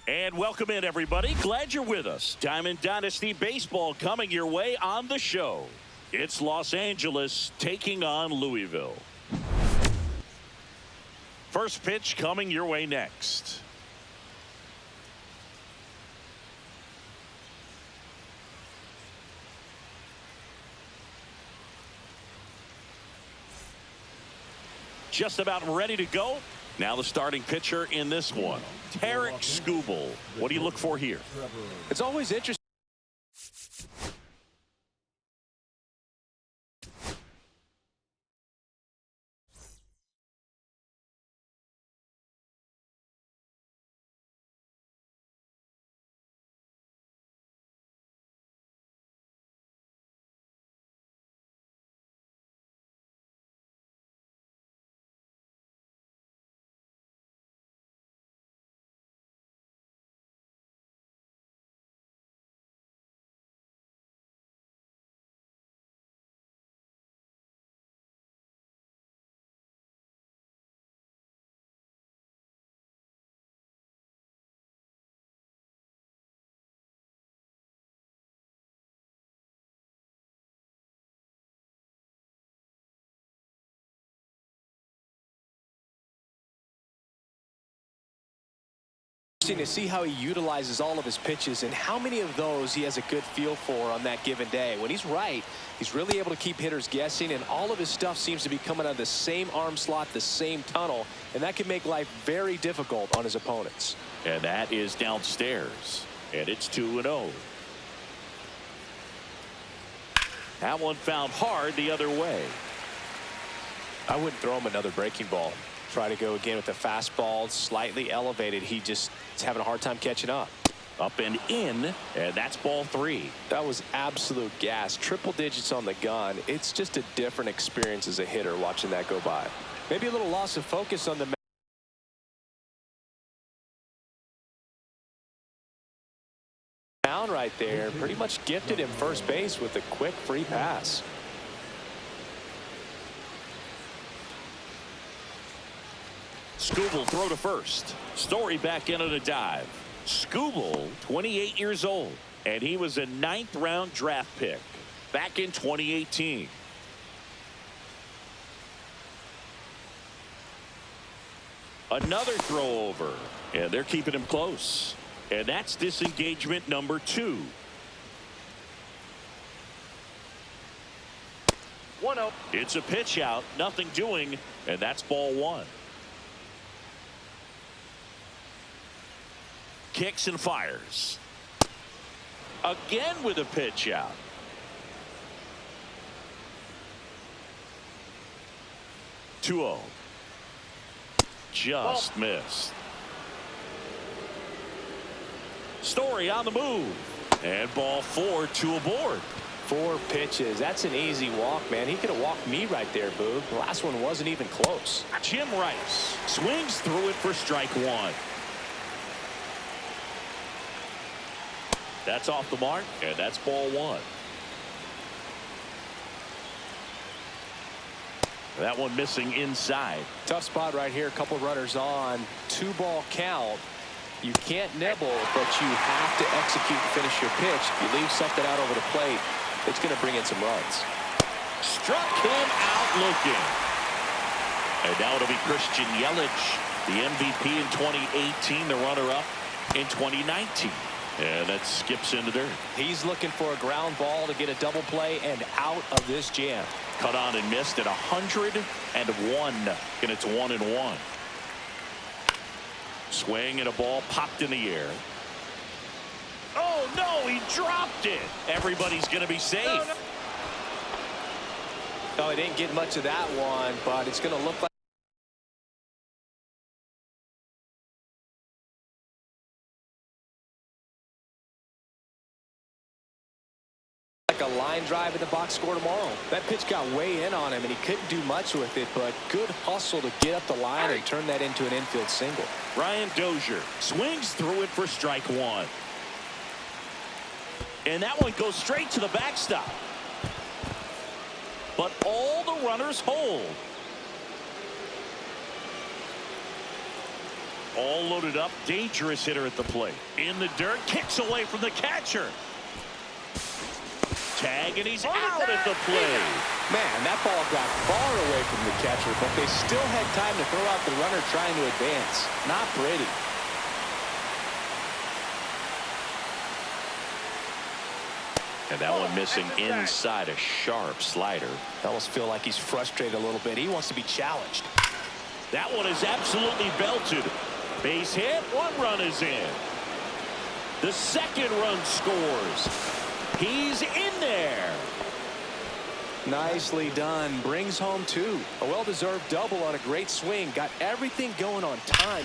And welcome in, everybody. Glad you're with us. Diamond Dynasty Baseball coming your way on the show. It's Los Angeles taking on Louisville. First pitch coming your way next. Just about ready to go. Now the starting pitcher in this one, Tarik Skubal. What do you look for here? It's always interesting. To see how he utilizes all of his pitches and how many of those he has a good feel for on that given day. When he's right, he's really able to keep hitters guessing, and all of his stuff seems to be coming out of the same arm slot, the same tunnel, and that can make life very difficult on his opponents. And that is downstairs, and it's 2-0. That one found hard the other way. I wouldn't throw him another breaking ball. Try to go again with the fastball, slightly elevated. He just is having a hard time catching up. Up and in, and that's ball 3. That was absolute gas. Triple digits on the gun. It's just a different experience as a hitter watching that go by. Maybe a little loss of focus on the mound right there. Pretty much gifted him first base with a quick free pass. Skubal throw to first. Story back in on a dive. Skubal, 28 years old, and he was a 9th-round draft pick back in 2018. Another throw over, and they're keeping him close. And that's disengagement number 2. 1-0. It's a pitch out, nothing doing, and that's ball 1. Kicks and fires. Again with a pitch out. Two-0. Just missed. Story on the move. And ball 4, 2 aboard. 4 pitches. That's an easy walk, man. He could have walked me right there, Boog. The last one wasn't even close. Jim Rice swings through it for strike 1. That's off the mark, and that's ball 1. That one missing inside. Tough spot right here. A couple runners on. 2-ball count. You can't nibble, but you have to execute and finish your pitch. If you leave something out over the plate, it's going to bring in some runs. Struck him out looking. And now it'll be Christian Yelich, the MVP in 2018, the runner-up in 2019. And that skips into dirt. He's looking for a ground ball to get a double play and out of this jam. Cut on and missed at 101, and it's 1-1. Swing and a ball popped in the air. Oh no, he dropped it. Everybody's going to be safe. No, he didn't get much of that one, but it's going to look like a line drive in the box score tomorrow. That pitch got way in on him, and he couldn't do much with it, but good hustle to get up the line and turn that into an infield single. Ryan Dozier swings through it for strike 1. And that one goes straight to the backstop. But all the runners hold. all loaded up. Dangerous hitter at the plate. In the dirt, kicks away from the catcher. Tag, and he's out at the plate. Man, that ball got far away from the catcher, but they still had time to throw out the runner trying to advance. Not pretty. And that one missing inside, a sharp slider. I almost feel like he's frustrated a little bit. He wants to be challenged. That one is absolutely belted. Base hit, 1 run is in. The second run scores. He's in there. Nicely done. Brings home 2. A well-deserved double on a great swing. Got everything going on time.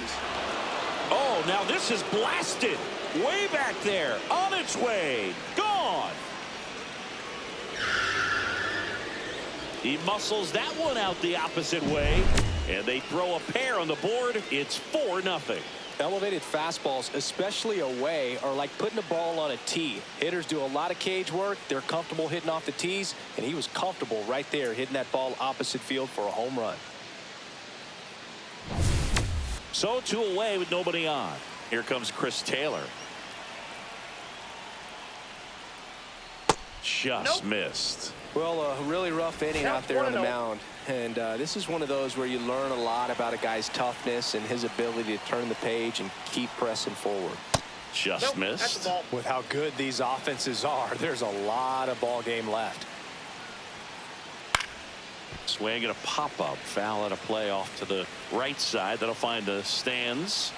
Oh, now this is blasted. Way back there. On its way. Gone. He muscles that one out the opposite way. And they throw a pair on the board. It's 4-0. Elevated fastballs, especially away, are like putting a ball on a tee. Hitters do a lot of cage work. They're comfortable hitting off the tees, and he was comfortable right there hitting that ball opposite field for a home run. So 2 away with nobody on. Here comes Chris Taylor. Just missed. Well, a really rough inning out there on the mound. And this is one of those where you learn a lot about a guy's toughness and his ability to turn the page and keep pressing forward. Just missed. With how good these offenses are, there's a lot of ball game left. Swing and a pop-up. Foul at a play off to the right side. That'll find the stands.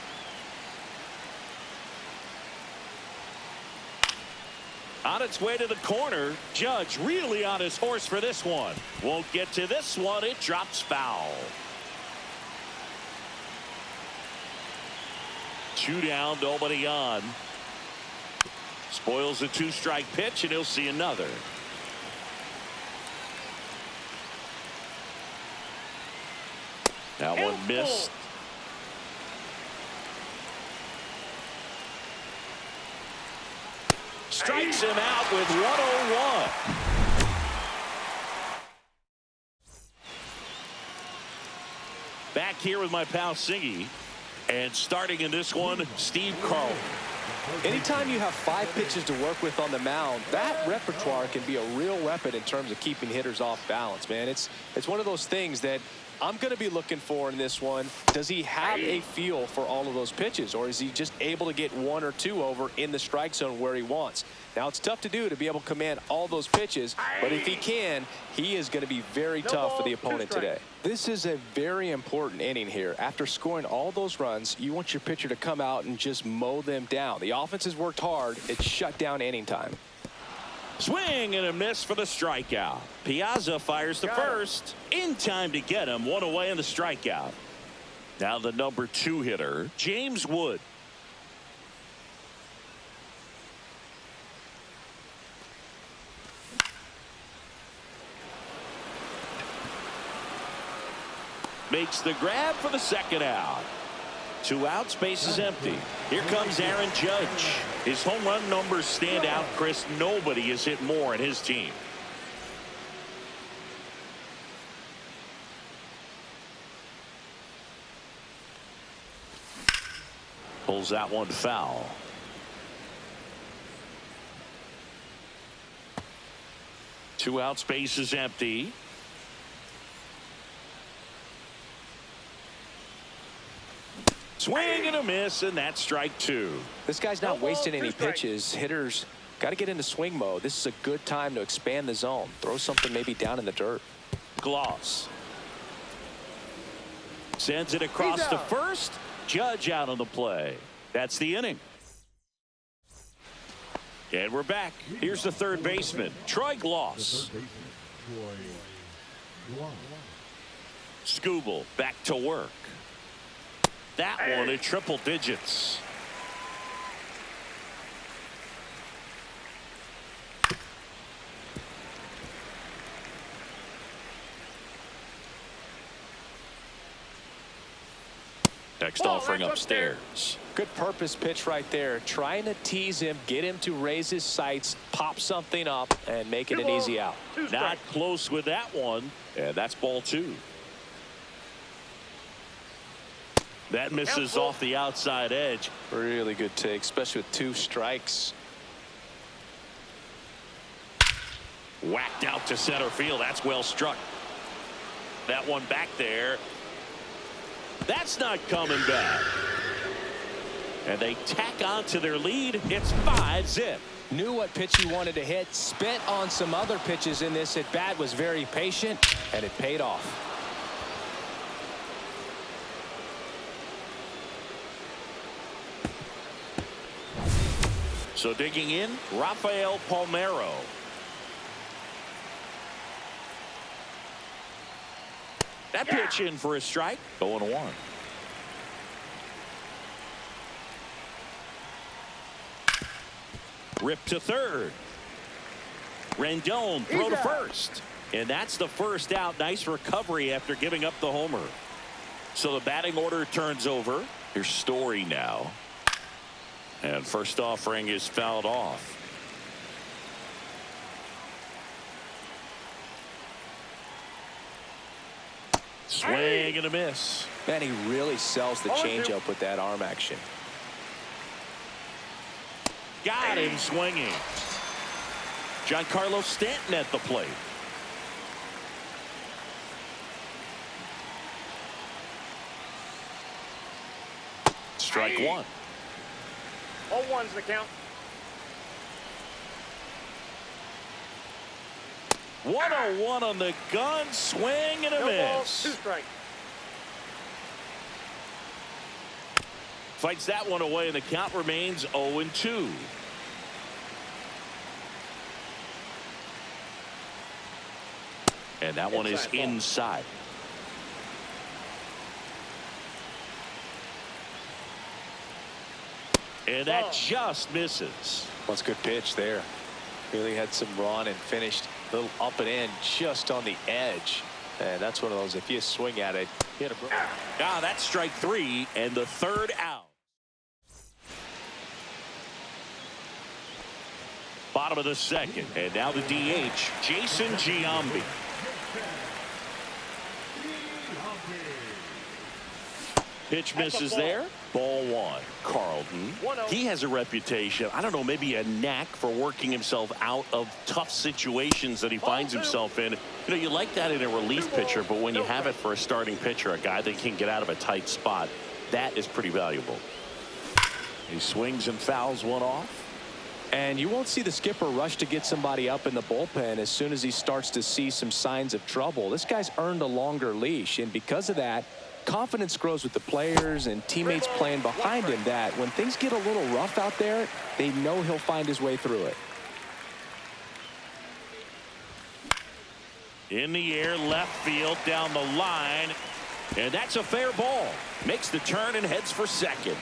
On its way to the corner. Judge really on his horse for this one. Won't get to this one. It drops foul. 2 down, nobody on. Spoils a 2-strike pitch, and he'll see another. That one missed. Strikes him out with 101. Back here with my pal Singy. And starting in this one, Steve Carlton. Anytime you have 5 pitches to work with on the mound, that repertoire can be a real weapon in terms of keeping hitters off balance, man. It's one of those things that I'm going to be looking for in this one. Does he have a feel for all of those pitches, or is he just able to get 1 or 2 over in the strike zone where he wants? Now, it's tough to do to be able to command all those pitches, but if he can, he is going to be very tough for the opponent today. This is a very important inning here. After scoring all those runs, you want your pitcher to come out and just mow them down. The offense has worked hard. It's shut down inning time. Swing and a miss for the strikeout. Piazza fires to first. In time to get him. 1 away in the strikeout. Now the number 2 hitter, James Wood. Makes the grab for the second out. 2 outs, base is empty. Here comes Aaron Judge. His home run numbers stand out, Chris. Nobody has hit more in his team. Pulls that one foul. Two outs, base is empty. Swing and a miss, and that's strike 2. This guy's not wasting any pitches. Hitters got to get into swing mode. This is a good time to expand the zone. Throw something maybe down in the dirt. Gloss sends it across to first. Judge out on the play. That's the inning. And we're back. Here's the third baseman, Troy Gloss. Skubal back to work. That one in triple digits. Next offering upstairs. Good purpose pitch right there. Trying to tease him, get him to raise his sights, pop something up, and make it an easy out. Not close with that one. And that's ball 2. That misses off the outside edge. Really good take, especially with 2 strikes. Whacked out to center field. That's well struck. That one back there. That's not coming back. And they tack on to their lead. It's 5-zip. Knew what pitch he wanted to hit. Spent on some other pitches in this at bat. Was very patient, and it paid off. So digging in, Rafael Palmeiro. That pitch in for a strike. 0-1. Rip to third. Rendon throw to first. And that's the first out. Nice recovery after giving up the homer. So the batting order turns over. Here's Story now. And first offering is fouled off. Swing and a miss. Man, he really sells the changeup with that arm action. Got him swinging. Giancarlo Stanton at the plate. Strike one. All ones the count. 1-0-1 on the gun. Swing and a miss. 2 strike. Fights that one away, and the count remains 0-2. And that one is inside. And that just misses. Well, it's a good pitch there. Really had some run and finished a little up and in just on the edge. And that's one of those, if you swing at it, hit a. That's strike 3 and the third out. Bottom of the second, and now the DH, Jason Giambi. Pitch misses there. Ball 1. Carlton. He has a reputation, I don't know, maybe a knack for working himself out of tough situations that he finds himself in. You know, you like that in a relief pitcher, but when you have it for a starting pitcher, a guy that can get out of a tight spot, that is pretty valuable. He swings and fouls one off. And you won't see the skipper rush to get somebody up in the bullpen as soon as he starts to see some signs of trouble. This guy's earned a longer leash, and because of that, confidence grows with the players and teammates playing behind him, that when things get a little rough out there, they know he'll find his way through it. In the air, left field, down the line, and that's a fair ball. Makes the turn and heads for second.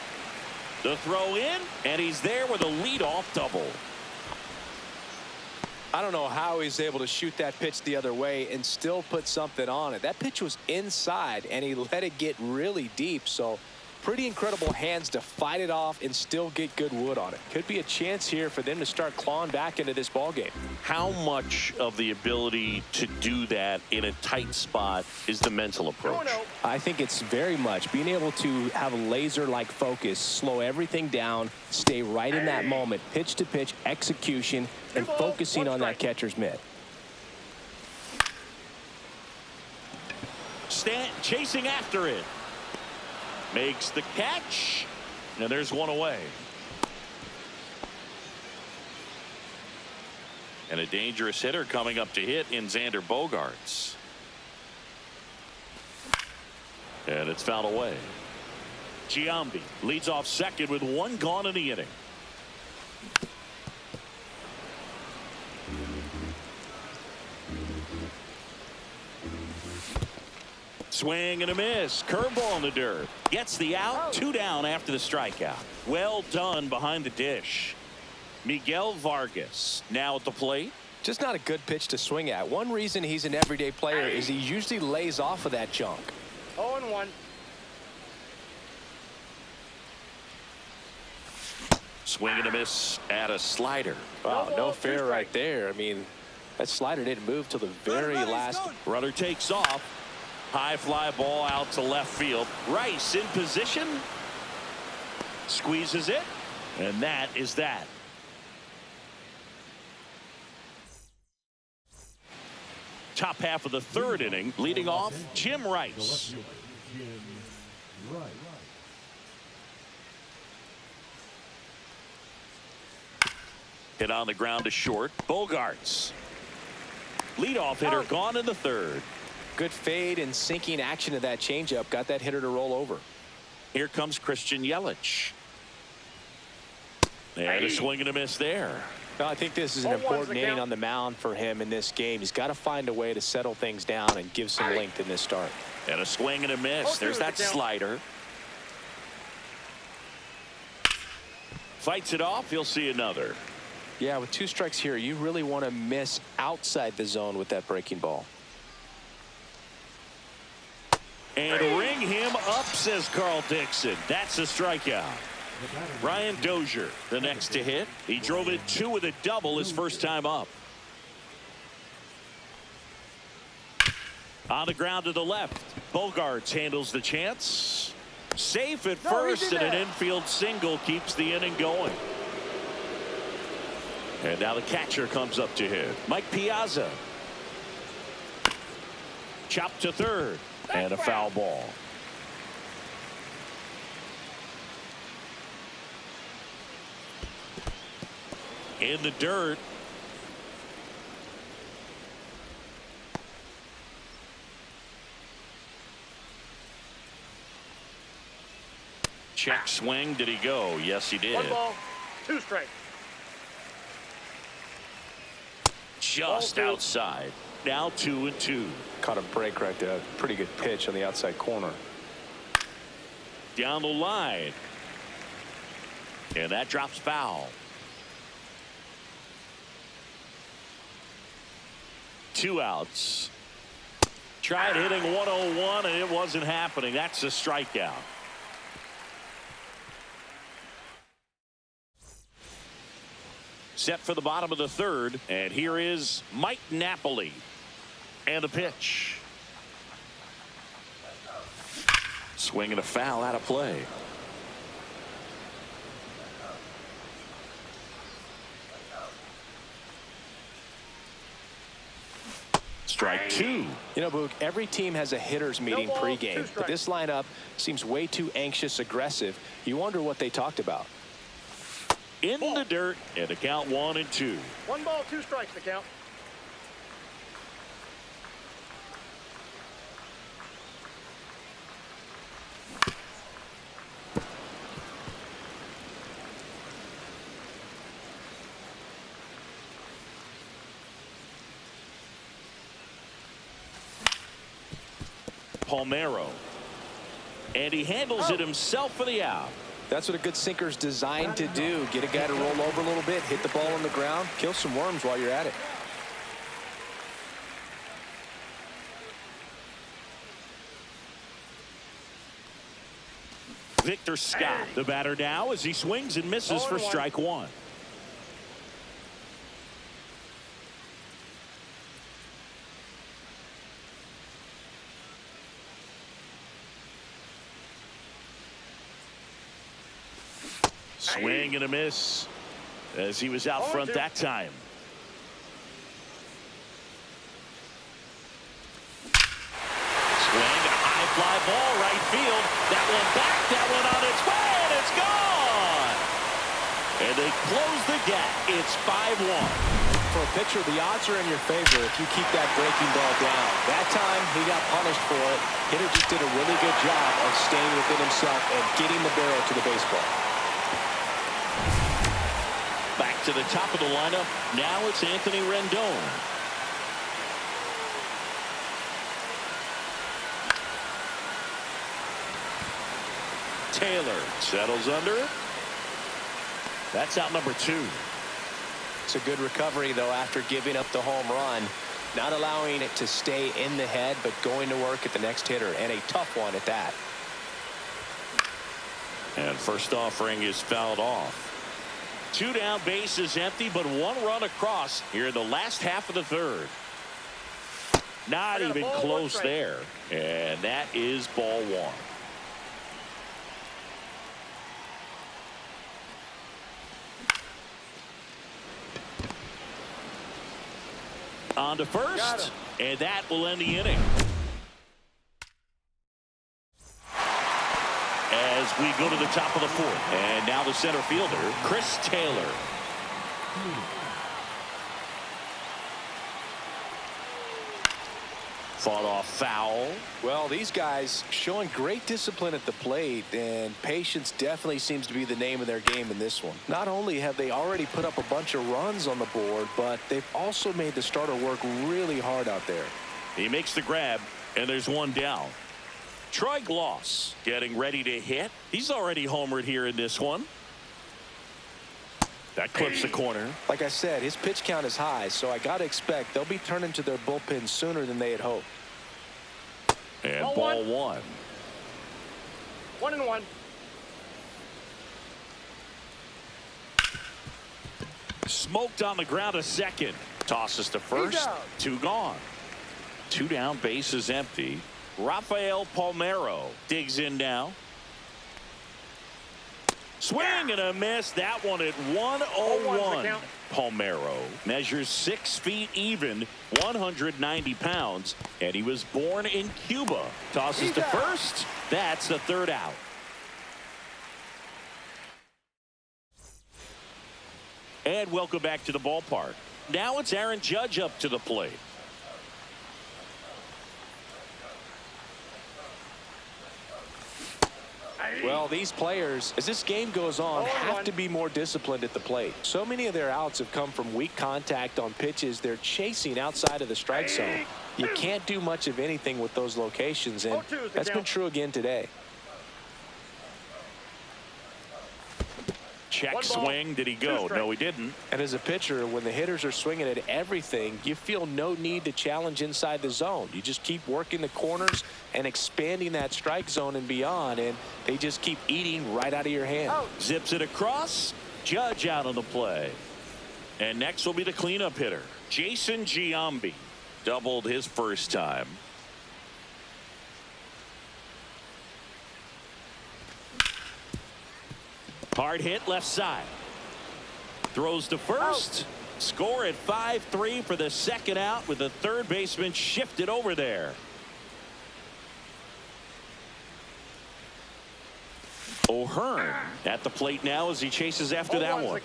The throw in, and he's there with a leadoff double. I don't know how he's able to shoot that pitch the other way and still put something on it. That pitch was inside, and he let it get really deep. So pretty incredible hands to fight it off and still get good wood on it. Could be a chance here for them to start clawing back into this ball game. How much of the ability to do that in a tight spot is the mental approach? I think it's very much being able to have a laser-like focus, slow everything down, stay right in that moment, pitch to pitch execution, and focusing on that catcher's mitt. Stanton chasing after it. Makes the catch. And there's one away. And a dangerous hitter coming up to hit in Xander Bogaerts. And it's fouled away. Giambi leads off second with one gone in the inning. Swing and a miss. Curveball in the dirt. Gets the out. 2 down after the strikeout. Well done behind the dish. Miguel Vargas now at the plate. Just not a good pitch to swing at. One reason he's an everyday player is he usually lays off of that junk. 0-1. Swing and a miss at a slider. Wow, no fair right there. I mean, that slider didn't move till the very last. Runner takes off. High fly ball out to left field. Rice in position. Squeezes it. And that is that. Top half of the third inning. Leading off, Jim Rice. Hit on the ground to short. Bogarts. Leadoff hitter gone in the third. Good fade and sinking action of that changeup got that hitter to roll over. Here comes Christian Yelich. And a swing and a miss there. Well, I think this is an important inning on the mound for him in this game. He's got to find a way to settle things down and give some length in this start. And a swing and a miss. There's that slider. Fights it off. He'll see another. Yeah, with 2 strikes here, you really want to miss outside the zone with that breaking ball. And ring him up, says Carl Dixon. That's a strikeout. Ryan Dozier, the next to hit. He drove it 2 with a double his first time up. On the ground to the left. Bogarts handles the chance. Safe at first, and an infield single keeps the inning going. And now the catcher comes up to hit. Mike Piazza. Chopped to third. And a foul ball. In the dirt. Check swing. Did he go? Yes, he did. 1 ball, 2 strikes. Just outside. Now 2-2. Caught a break right there. Pretty good pitch on the outside corner. Down the line. And that drops foul. 2 outs. Tried hitting 101 and it wasn't happening. That's a strikeout. Set for the bottom of the third, and here is Mike Napoli. And a pitch. Swing and a foul out of play. Strike 2. You know, Boog, every team has a hitters meeting pregame, but this lineup seems way too anxious, aggressive. You wonder what they talked about. In the dirt, and the count 1-2. 1 ball, 2 strikes to count. Palmeiro. And he handles it himself for the out. That's what a good sinker's designed to do. Get a guy to roll over a little bit, hit the ball on the ground, kill some worms while you're at it. Victor Scott, the batter now, as he swings and misses for strike 1. Swing and a miss as he was out front that time. Swing and a high fly ball right field. That one back, that one on its way, and it's gone. And they close the gap. It's 5-1. For a pitcher, the odds are in your favor if you keep that breaking ball down. That time, he got punished for it. Hitter just did a really good job of staying within himself and getting the barrel to the baseball. Back to the top of the lineup. Now it's Anthony Rendon. Taylor settles under it. That's out number 2. It's a good recovery, though, after giving up the home run. Not allowing it to stay in the head, but going to work at the next hitter, and a tough one at that. And first offering is fouled off. 2 down, bases empty, but 1 run across here in the last half of the third. Not even close there. And that is ball one. On to first, and that will end the inning. As we go to the top of the fourth, and now the center fielder, Chris Taylor. Fought off foul. Well, these guys showing great discipline at the plate, and patience definitely seems to be the name of their game in this one. Not only have they already put up a bunch of runs on the board, but they've also made the starter work really hard out there. He makes the grab, and there's one down. Troy Gloss getting ready to hit. He's already homered here in this one. That clips the corner. Like I said, his pitch count is high, so I got to expect they'll be turning to their bullpen sooner than they had hoped. And ball one. 1-1. Smoked on the ground a second. Tosses to first. Two gone. Two down, bases empty. Rafael Palmeiro digs in now. Swing and a miss. That one at 101. Palmeiro measures 6 feet even, 190 pounds, and he was born in Cuba. Tosses to first. That's the third out. And welcome back to the ballpark. Now it's Aaron Judge up to the plate. Well, these players, as this game goes on, have to be more disciplined at the plate. So many of their outs have come from weak contact on pitches they're chasing outside of the strike zone. You can't do much of anything with those locations, and that's been true again today. Check swing. Did he go? No, he didn't. And as a pitcher, when the hitters are swinging at everything, you feel no need to challenge inside the zone. You just keep working the corners and expanding that strike zone and beyond, and they just keep eating right out of your hand. Zips it across. Judge out on the play. And next will be the cleanup hitter, Jason Giambi. Doubled his first time. Hard hit left side. Throws to first. Score at 5-3 for the second out with the third baseman shifted over there. O'Hearn at the plate now as he chases after that one.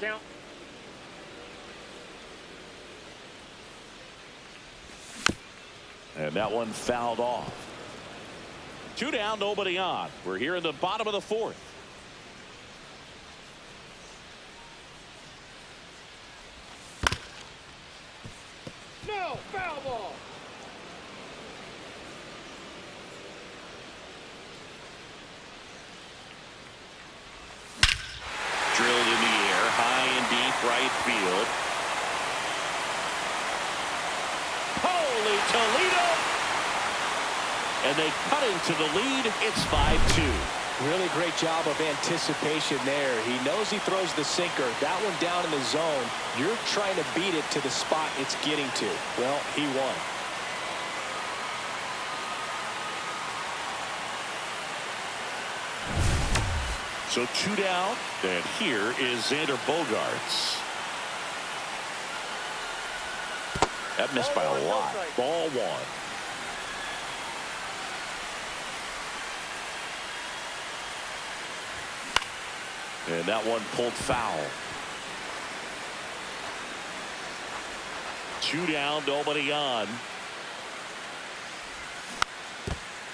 And that one fouled off. Two down, nobody on. We're here in the bottom of the fourth. No, foul ball. Drilled in the air, high and deep right field. Holy Toledo! And they cut into the lead. It's 5-2. Really great job of anticipation there. He knows he throws the sinker. That one down in the zone. You're trying to beat it to the spot it's getting to. Well, he won. So two down, and here is Xander Bogaerts. That missed by a lot. Ball one. And that one pulled foul. Two down, nobody on.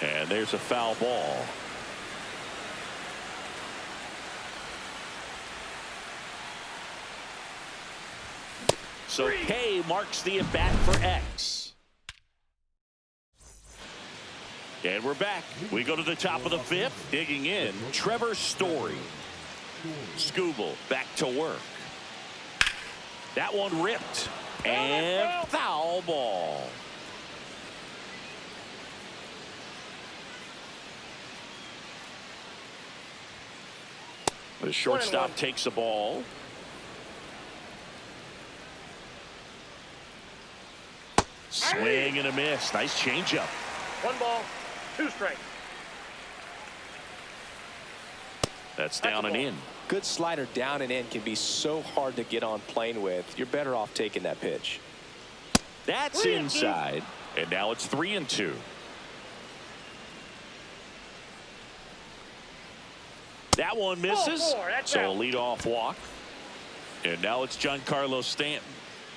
And there's a foul ball. So K marks the at bat for X. And we're back. We go to the top of the fifth. Digging in, Trevor Story. Skubal back to work. That one ripped. And foul ball. The shortstop takes the ball. Swing and a miss. Nice changeup. 1 ball, 2 strikes. That's down and in. Good slider down and in can be so hard to get on plane with. You're better off taking that pitch. That's inside. And now it's 3-2. That one misses. So a leadoff walk. And now it's Giancarlo Stanton.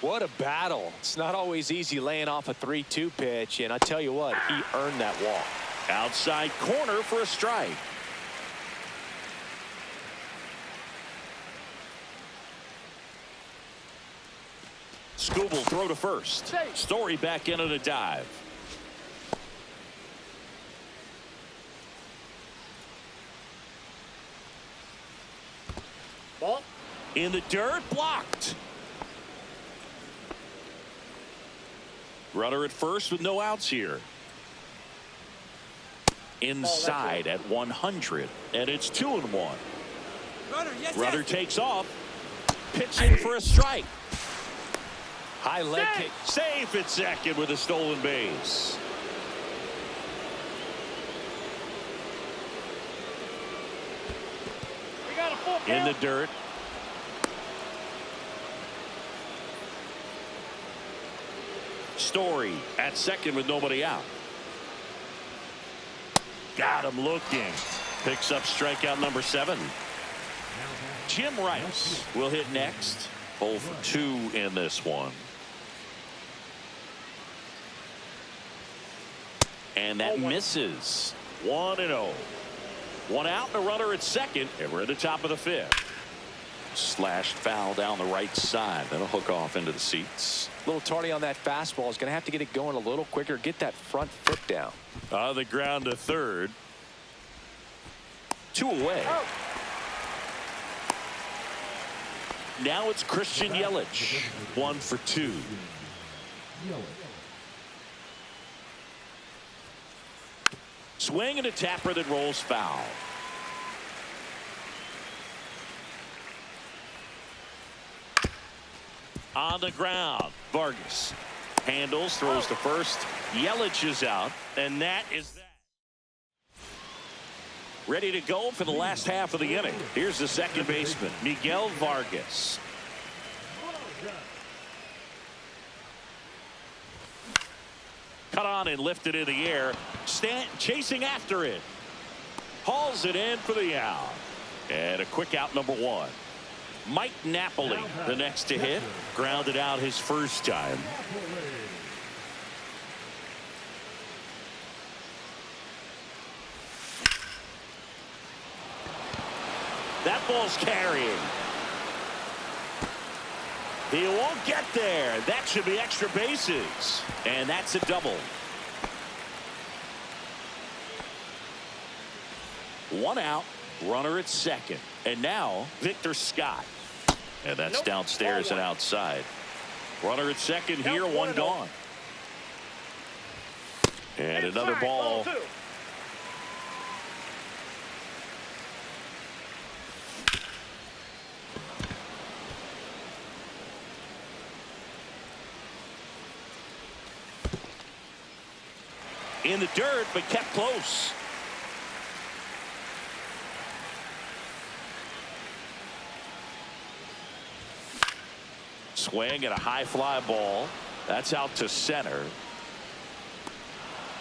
What a battle. It's not always easy laying off a 3-2 pitch. And I tell you what, he earned that walk. Outside corner for a strike. Skubal throw to first. Story back in on a dive. Ball. In the dirt, blocked. Runner at first with no outs here. Inside at 100, and it's 2-1. Runner takes off, pitching for a strike. High leg kick. Safe at second with a stolen base. We got a full count. In the dirt. Story at second with nobody out. Got him looking. Picks up strikeout number 7. Jim Rice will hit next. 0 for 2 in this one. And that misses. 1-0. 1 out and a runner at second. And we're at the top of the 5th. Slashed foul down the right side. That'll hook off into the seats. A little tardy on that fastball. Is going to have to get it going a little quicker. Get that front foot down. On the ground to third. 2 away. Oh. Now it's Christian Yelich. 1 for 2. Swing and a tapper that rolls foul. On the ground, Vargas handles, throws to first. Yelich is out, and that is that. Ready to go for the last half of the inning. Here's the second baseman, Miguel Vargas. Cut on and lifted in the air. Stanton chasing after it. Hauls it in for the out. And a quick out, number 1. Mike Napoli, the next to hit. Grounded out his first time. That ball's carrying. He won't get there. That should be extra bases. And that's a double. 1 out. Runner at second. And now Victor Scott. And that's downstairs and outside. Runner at second here, 1 gone. And another ball. In the dirt, but kept close. Swing and a high fly ball. That's out to center.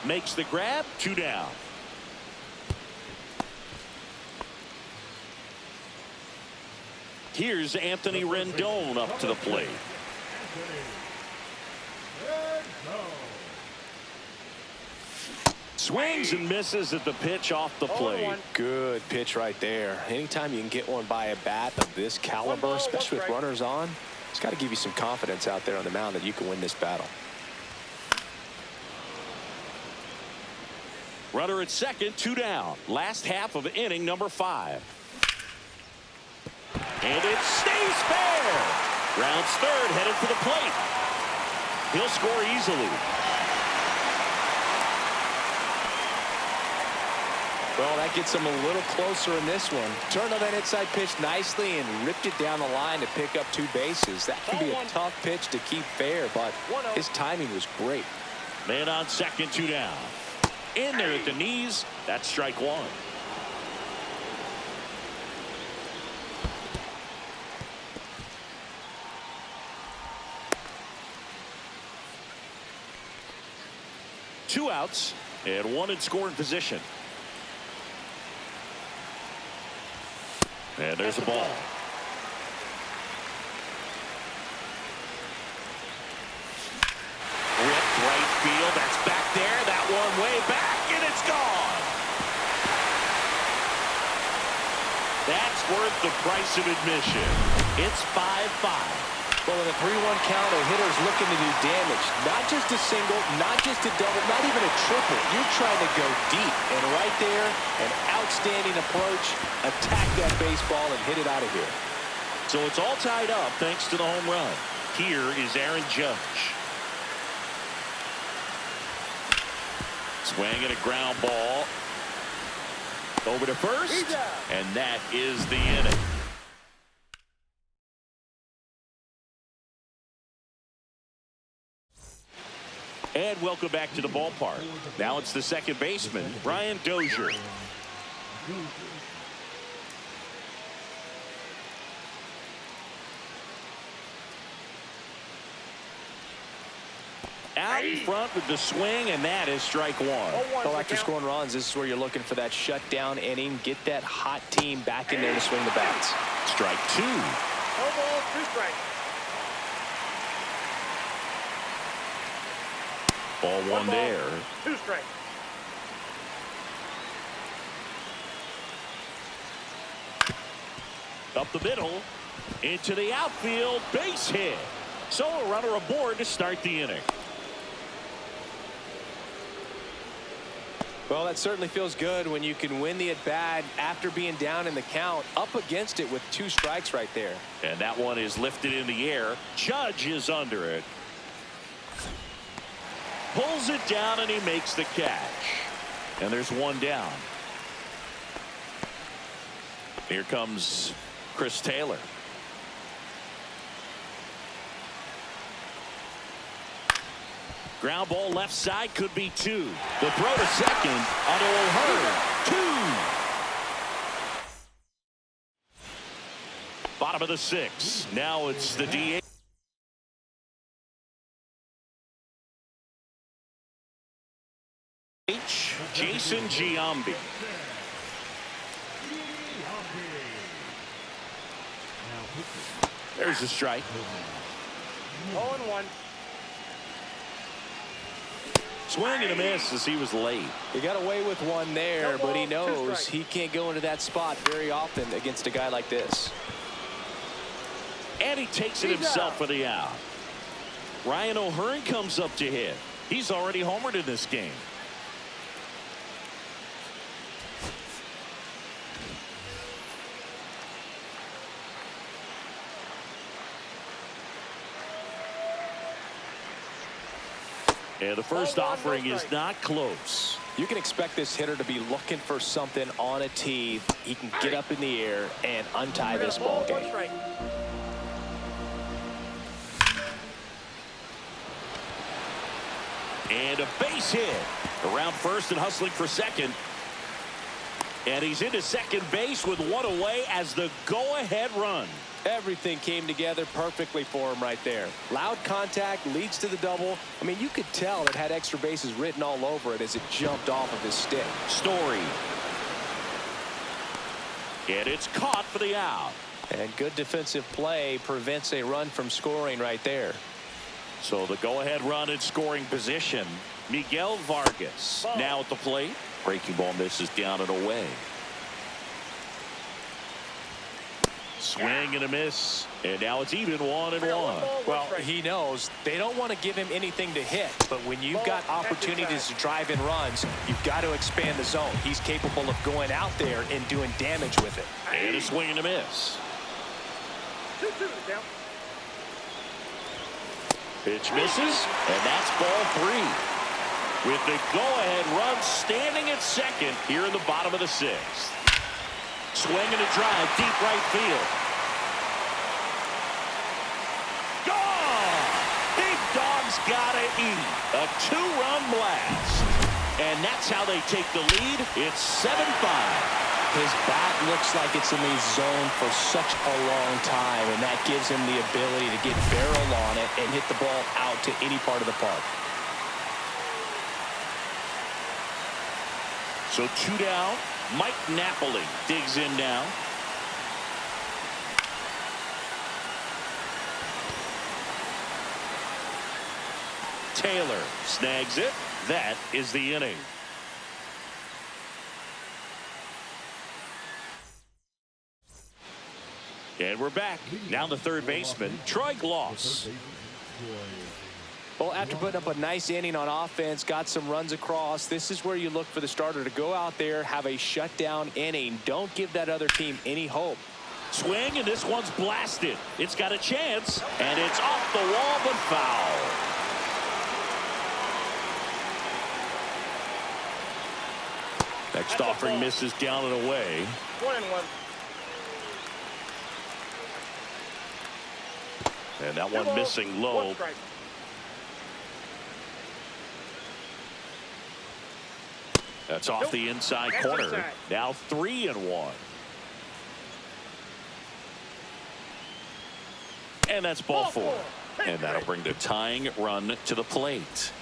Makes the grab. 2 down. Here's Anthony Rendon up to the plate. Swings and misses at the pitch off the plate. Good pitch right there. Anytime you can get one by a bat of this caliber, especially with runners on, it's got to give you some confidence out there on the mound that you can win this battle. Runner at second, 2 down. Last half of inning number 5. And it stays fair. Rounds third, headed for the plate. He'll score easily. Well, that gets him a little closer in this one. Turned on that inside pitch nicely and ripped it down the line to pick up 2 bases. That can be a tough pitch to keep fair, but his timing was great. Man on second, 2 down. In there at the knees. That's strike 1. Two outs and 1 in scoring position. And there's the ball. Ripped right field. That's back there. That one way back, and it's gone. That's worth the price of admission. It's 5-5. Well, in a 3-1 count, a hitter's looking to do damage. Not just a single, not just a double, not even a triple. You're trying to go deep. And right there, an outstanding approach. Attack that baseball and hit it out of here. So it's all tied up thanks to the home run. Here is Aaron Judge. Swing and a ground ball. Over to first. And that is the inning. And welcome back to the ballpark. Now it's the second baseman, Brian Dozier. Out in front with the swing, and that is strike 1. Well, after scoring runs, this is where you're looking for that shutdown inning. Get that hot team back in there to swing the bats. Strike 2. No ball, 2 strikes. Ball 1 there. 2 strikes. Up the middle, into the outfield, base hit. So a runner aboard to start the inning. Well, that certainly feels good when you can win the at-bat after being down in the count, up against it with 2 strikes right there. And that one is lifted in the air. Judge is under it. Pulls it down, and he makes the catch. And there's 1 down. Here comes Chris Taylor. Ground ball left side, could be 2. The throw to second on O'Hearn. 2. Bottom of the 6th. Now it's the DH. Jason Giambi. There's a strike. 0-1. Swing and a miss as he was late. He got away with 1 there, but he knows he can't go into that spot very often against a guy like this. And he takes it himself for the out. Ryan O'Hearn comes up to hit. He's already homered in this game. And the first offering is not close. You can expect this hitter to be looking for something on a tee. He can get up in the air and untie this ball game. And a base hit. Around first and hustling for second. And he's into second base with 1 away as the go-ahead run. Everything came together perfectly for him right there. Loud contact leads to the double. I mean, you could tell it had extra bases written all over it as it jumped off of his stick. Story. And it's caught for the out. And good defensive play prevents a run from scoring right there. So the go-ahead run in scoring position. Miguel Vargas now at the plate. Breaking ball misses down and away. Swing and a miss, and now it's even 1-1. Well, he knows they don't want to give him anything to hit, but when you've got opportunities to drive in runs, you've got to expand the zone. He's capable of going out there and doing damage with it. And a swing and a miss. 2-2 down. Pitch misses, and that's ball 3. with the go-ahead run standing at second here in the bottom of the sixth. Swing and a drive, deep right field. Gone! Big Dog's gotta eat. A two-run blast. And that's how they take the lead. It's 7-5. His bat looks like it's in the zone for such a long time, and that gives him the ability to get barrel on it and hit the ball out to any part of the park. So 2 down. Mike Napoli digs in now. Taylor snags it. That is the inning. And we're back. Now the third baseman, Troy Gloss. Well, after putting up a nice inning on offense, got some runs across, this is where you look for the starter to go out there, have a shutdown inning. Don't give that other team any hope. Swing, and this one's blasted. It's got a chance, and it's off the wall, but foul. Next offering misses down and away. 1-1. And that one missing low. That's off the inside corner. Now 3-1. And that's ball 4. And that'll bring the tying run to the plate.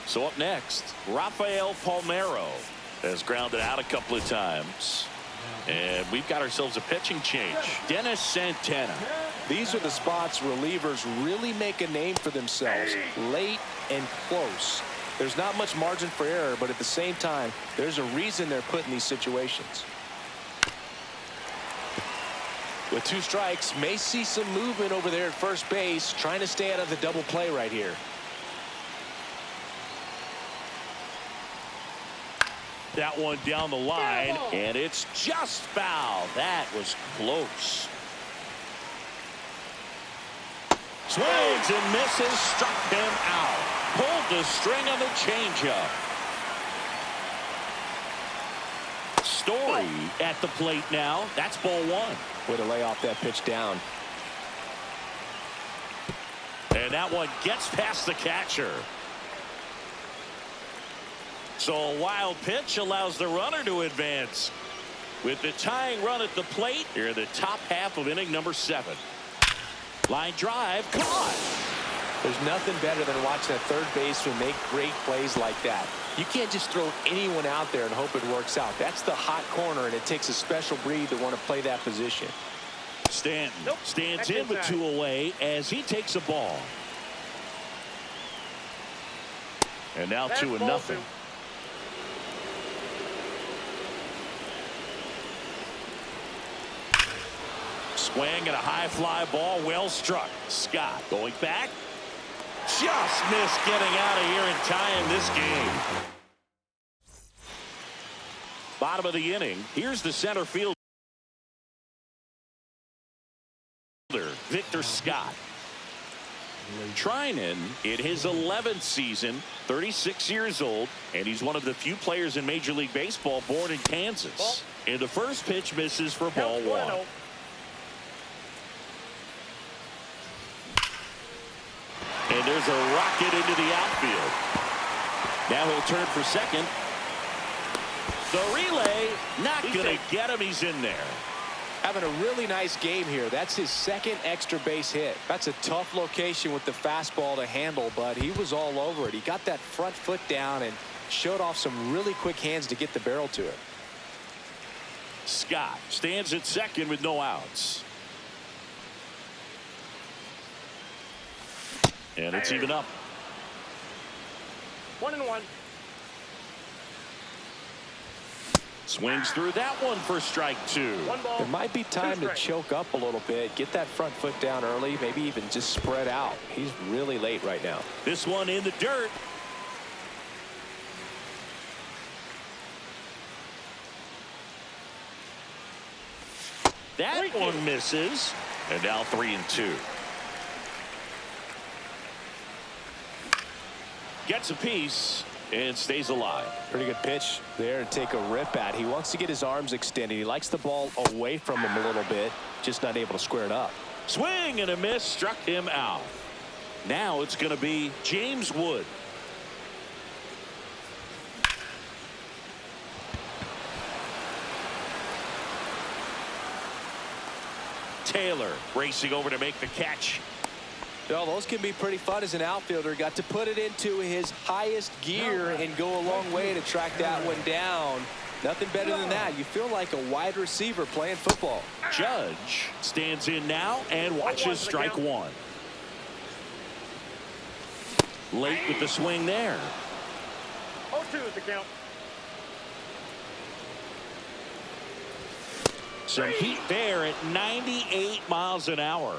So up next, Rafael Palmeiro has grounded out a couple of times. And we've got ourselves a pitching change. Dennis Santana. These are the spots relievers really make a name for themselves. Late and close. There's not much margin for error, but at the same time, there's a reason they're put in these situations. With 2 strikes, may see some movement over there at first base, trying to stay out of the double play right here. That one down the line, and it's just foul. That was close. Swings and misses, struck him out. Pulled the string on the changeup. Story at the plate now. That's ball 1. Way to lay off that pitch down. And that one gets past the catcher. So a wild pitch allows the runner to advance. With the tying run at the plate, here in the top half of inning number 7. Line drive, caught. There's nothing better than watching a third baseman make great plays like that. You can't just throw anyone out there and hope it works out. That's the hot corner, and it takes a special breed to want to play that position. Stanton stands in with 2 away as he takes a ball. And now 2-0. Swing and a high fly ball, well struck. Scott going back. Just missed getting out of here and tying this game. Bottom of the inning. Here's the center fielder, Victor Scott. Trinan in his 11th season, 36 years old, and he's one of the few players in Major League Baseball born in Kansas. And the first pitch misses for ball 1. And there's a rocket into the outfield. Now he'll turn for second. The relay not going to get him. He's in there. Having a really nice game here. That's his second extra base hit. That's a tough location with the fastball to handle, but he was all over it. He got that front foot down and showed off some really quick hands to get the barrel to it. Scott stands at second with no outs. And it's even up. 1-1. Swings through that one for strike 2. It might be time to choke up a little bit, get that front foot down early, maybe even just spread out. He's really late right now. This one in the dirt. That one misses. And now 3-2. Gets a piece. and stays alive. Pretty good pitch there to take a rip at. He wants to get his arms extended. He likes the ball away from him a little bit, just not able to square it up. Swing and a miss, struck him out. Now it's going to be James Wood. Taylor racing over to make the catch. Well, those can be pretty fun as an outfielder. Got to put it into his highest gear and go a long way to track that one down. Nothing better than that. You feel like a wide receiver playing football. Judge stands in now and watches strike one. Late with the swing there. 0-2 is the count. Some heat there at 98 miles an hour.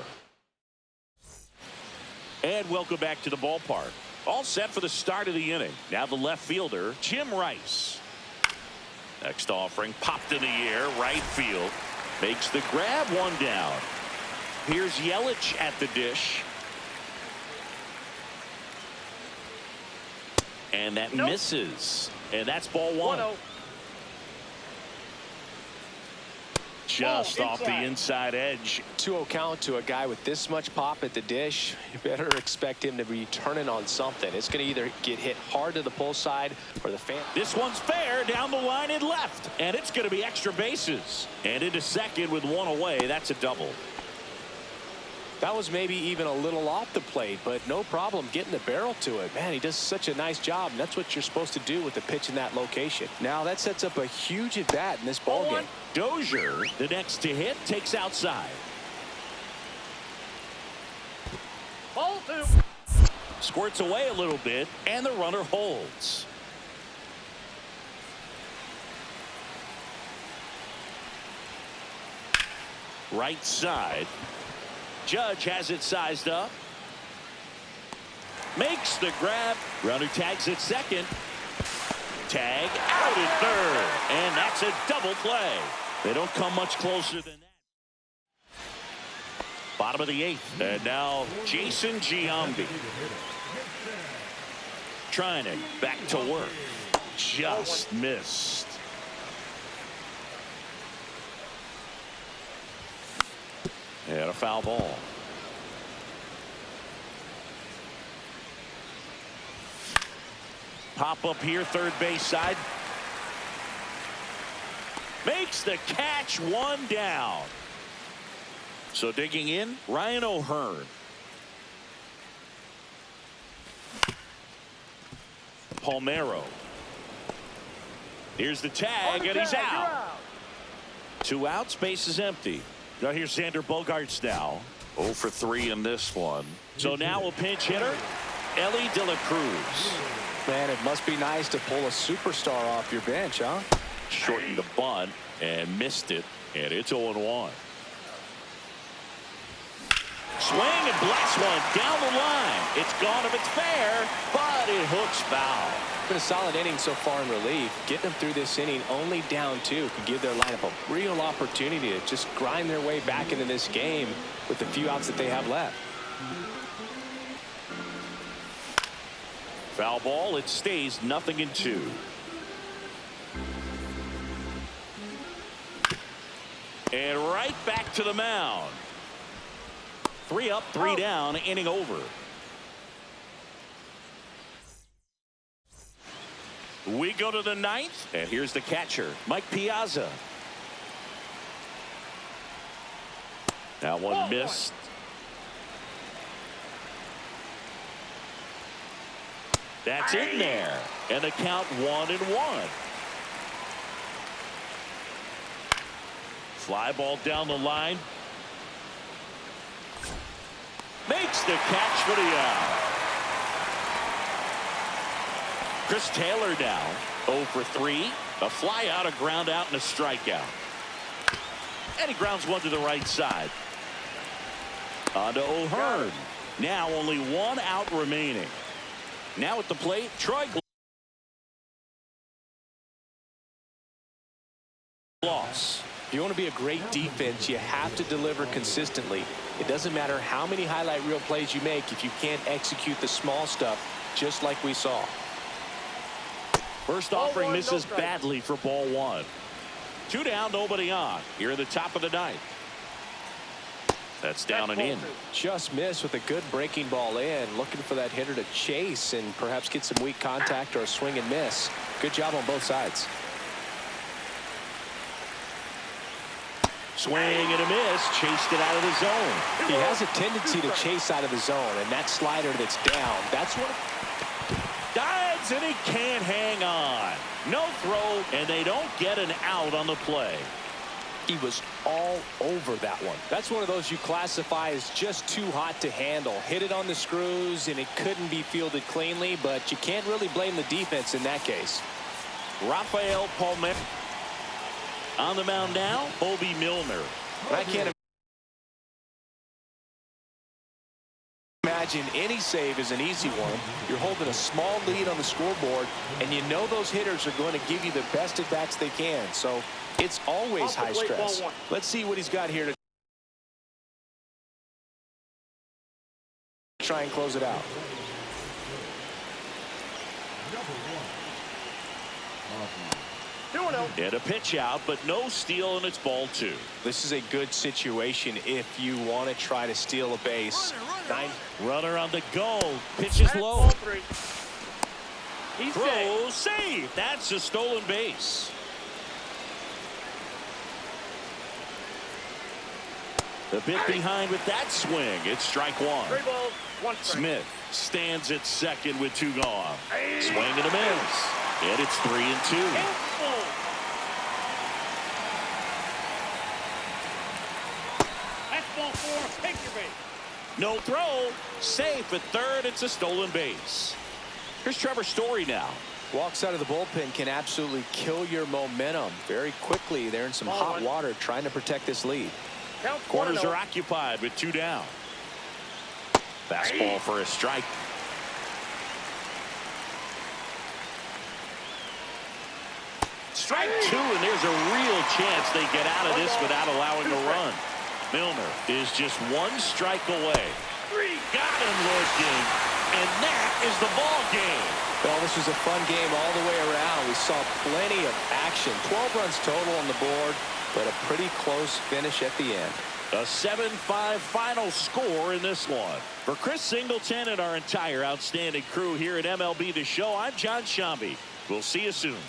And welcome back to the ballpark. All set for the start of the inning. Now the left fielder, Jim Rice. Next offering popped in the air, right field. Makes the grab, one down. Here's Yelich at the dish. And that misses. And that's ball one. 1-0. Just off the inside edge. 2-0 count to a guy with this much pop at the dish. You better expect him to be turning on something. It's going to either get hit hard to the pull side or the fan. This one's fair down the line and left. And it's going to be extra bases. And into second with one away. That's a double. That was maybe even a little off the plate, but no problem getting the barrel to it. Man, he does such a nice job, and that's what you're supposed to do with the pitch in that location. Now that sets up a huge at bat in this ball game. Dozier, the next to hit, takes outside. Ball 2. Squirts away a little bit, and the runner holds. Right side. Judge has it sized up. Makes the grab. Runner tags at second. Tag out at third. And that's a double play. They don't come much closer than that. Bottom of the eighth. And now Jason Giambi. Trying it back to work. Just missed. And a foul ball. Pop up here, third base side. Makes the catch, one down. So digging in, Ryan O'Hearn. Palmeiro. Here's the tag, and he's out. 2 outs, base is empty. Now here's Xander Bogaerts now. 0 for 3 in this one. So now a pinch hitter, Ellie De La Cruz. Man, it must be nice to pull a superstar off your bench, huh? Shortened the bunt and missed it, and it's 0-1. Swing and blast one down the line. It's gone if it's fair, but it hooks foul. Been a solid inning so far in relief. Getting them through this inning only down 2 could give their lineup a real opportunity to just grind their way back into this game with the few outs that they have left. Foul ball. It stays 0-2. And right back to the mound. 3 up, 3 down, inning over. We go to the 9th, and here's the catcher, Mike Piazza. Now one missed. That's in there, and the count 1-1. Fly ball down the line. Makes the catch for the out. Chris Taylor now 0 for 3. A fly out, a ground out, and a strikeout. And he grounds one to the right side. On to O'Hearn. Now only 1 out remaining. Now at the plate, Troy Gloss. If you want to be a great defense, you have to deliver consistently. It doesn't matter how many highlight reel plays you make if you can't execute the small stuff, just like we saw. First Ball offering one, no misses strike. badly for ball one. 2 down, nobody on. Here in the top of the ninth. That's down and in. Just missed with a good breaking ball in. Looking for that hitter to chase and perhaps get some weak contact or a swing and miss. Good job on both sides. Swing and a miss. Chased it out of the zone. He has a tendency to chase out of the zone, and that slider that's down, that's what. Dives, and he can't hang on. No throw, and they don't get an out on the play. He was all over that one. That's one of those you classify as just too hot to handle. Hit it on the screws, and it couldn't be fielded cleanly, but you can't really blame the defense in that case. Rafael Palmer on the mound now. Bobby Milner. I can't imagine any save is an easy one. You're holding a small lead on the scoreboard, and you know those hitters are going to give you the best at bats they can. So it's always high stress. Let's see what he's got here to try and close it out. And a pitch out, but no steal, and it's ball 2. This is a good situation if you want to try to steal a base. Runner on the go. Pitches low. He's Throw, save. That's a stolen base. A bit behind with that swing. It's strike 1. 3 balls, 1 strike. Smith stands at second with 2 gone. Swing and a miss. And it's 3-2. That's ball 4. Take your base. No throw. Safe at third. It's a stolen base. Here's Trevor Story now. Walks out of the bullpen can absolutely kill your momentum very quickly. They're in some hot water trying to protect this lead. Corners are occupied with 2 down. Fastball for a strike. Strike 2, and there's a real chance they get out of this without allowing a run. Milner is just 1 strike away. Got him looking, and that is the ball game. Well, this was a fun game all the way around. We saw plenty of action. 12 runs total on the board, but a pretty close finish at the end. A 7-5 final score in this one. For Chris Singleton and our entire outstanding crew here at MLB The Show, I'm John Shambi. We'll see you soon.